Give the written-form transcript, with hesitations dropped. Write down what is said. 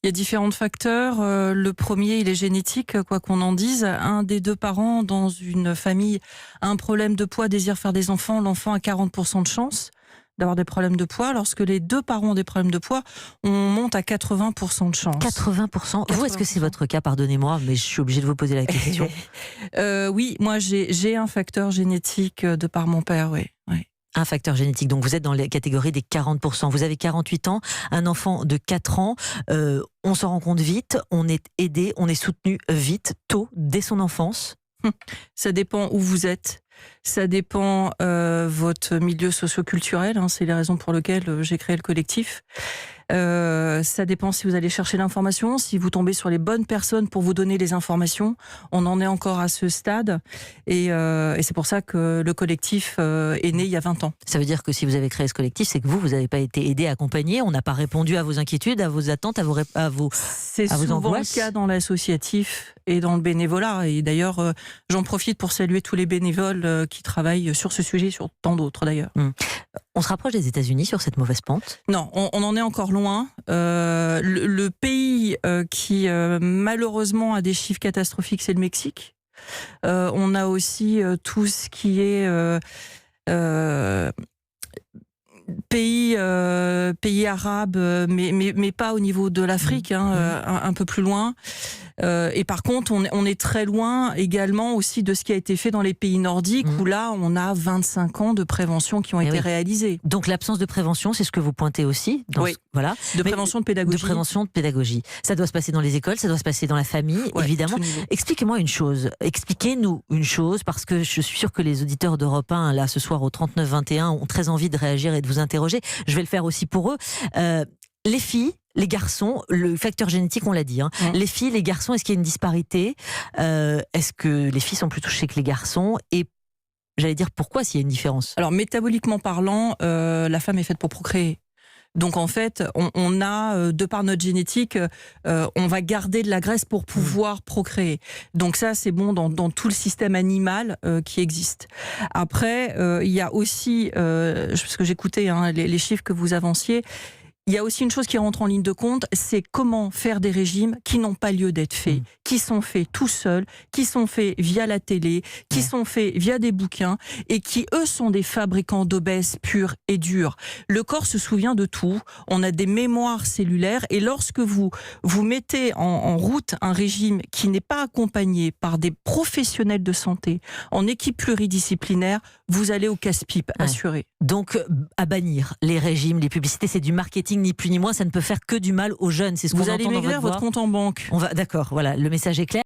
Il y a différents facteurs. Le premier, il est génétique, quoi qu'on en dise. Un des deux parents dans une famille a un problème de poids, désire faire des enfants. L'enfant a 40% de chance d'avoir des problèmes de poids. Lorsque les deux parents ont des problèmes de poids, on monte à 80% de chance. 80%. Vous, est-ce que c'est 80%. votre cas? Pardonnez-moi, mais je suis obligée de vous poser la question. Oui, moi j'ai un facteur génétique de par mon père, oui. Oui. Un facteur génétique. Donc vous êtes dans la catégorie des 40%. Vous avez 48 ans, un enfant de 4 ans. On s'en rend compte vite, on est aidé, on est soutenu vite, tôt, dès son enfance. Ça dépend où vous êtes. Ça dépend votre milieu socio-culturel. C'est les raisons pour lesquelles j'ai créé le collectif. Ça dépend si vous allez chercher l'information, si vous tombez sur les bonnes personnes pour vous donner les informations. On en est encore à ce stade. Et c'est pour ça que le collectif est né il y a 20 ans. Ça veut dire que si vous avez créé ce collectif, c'est que vous n'avez pas été aidé, accompagné, on n'a pas répondu à vos inquiétudes, à vos attentes, à vos C'est à vos souvent angoisses. le cas dans l'associatif et dans le bénévolat. Et d'ailleurs, j'en profite pour saluer tous les bénévoles qui travaillent sur ce sujet, sur tant d'autres d'ailleurs. On se rapproche des États-Unis sur cette mauvaise pente. Non, on en est encore loin. Le pays qui malheureusement a des chiffres catastrophiques, c'est le Mexique. On a aussi tout ce qui est pays arabes, mais pas au niveau de l'Afrique, un peu plus loin. Et par contre, on est très loin également aussi de ce qui a été fait dans les pays nordiques, où là, on a 25 ans de prévention qui ont été réalisés. Donc l'absence de prévention, c'est ce que vous pointez aussi dans voilà. De prévention de pédagogie. De prévention de pédagogie. Ça doit se passer dans les écoles, ça doit se passer dans la famille, évidemment. Expliquez-nous une chose, parce que je suis sûre que les auditeurs d'Europe 1, là, ce soir au 39-21, ont très envie de réagir et de vous interroger. Je vais le faire aussi pour eux. Les filles, les garçons, le facteur génétique, on l'a dit. Les filles, les garçons, est-ce qu'il y a une disparité? Est-ce que les filles sont plus touchées que les garçons? Et j'allais dire pourquoi s'il y a une différence? Alors métaboliquement parlant, la femme est faite pour procréer. Donc en fait, on a, de par notre génétique, on va garder de la graisse pour pouvoir procréer. Donc ça, c'est bon dans tout le système animal qui existe. Après, il y a aussi, parce que j'écoutais les chiffres que vous avanciez, il y a aussi une chose qui rentre en ligne de compte, c'est comment faire des régimes qui n'ont pas lieu d'être faits, qui sont faits tout seuls, qui sont faits via la télé, qui sont faits via des bouquins et qui, eux, sont des fabricants d'obèses purs et durs. Le corps se souvient de tout, on a des mémoires cellulaires et lorsque vous mettez en route un régime qui n'est pas accompagné par des professionnels de santé, en équipe pluridisciplinaire, vous allez au casse-pipe, assuré. Donc, à bannir les régimes, les publicités, c'est du marketing, ni plus ni moins, ça ne peut faire que du mal aux jeunes. C'est ce qu'on entend dans votre voix. Vous allez maigrir votre compte en banque. D'accord, voilà, le message est clair.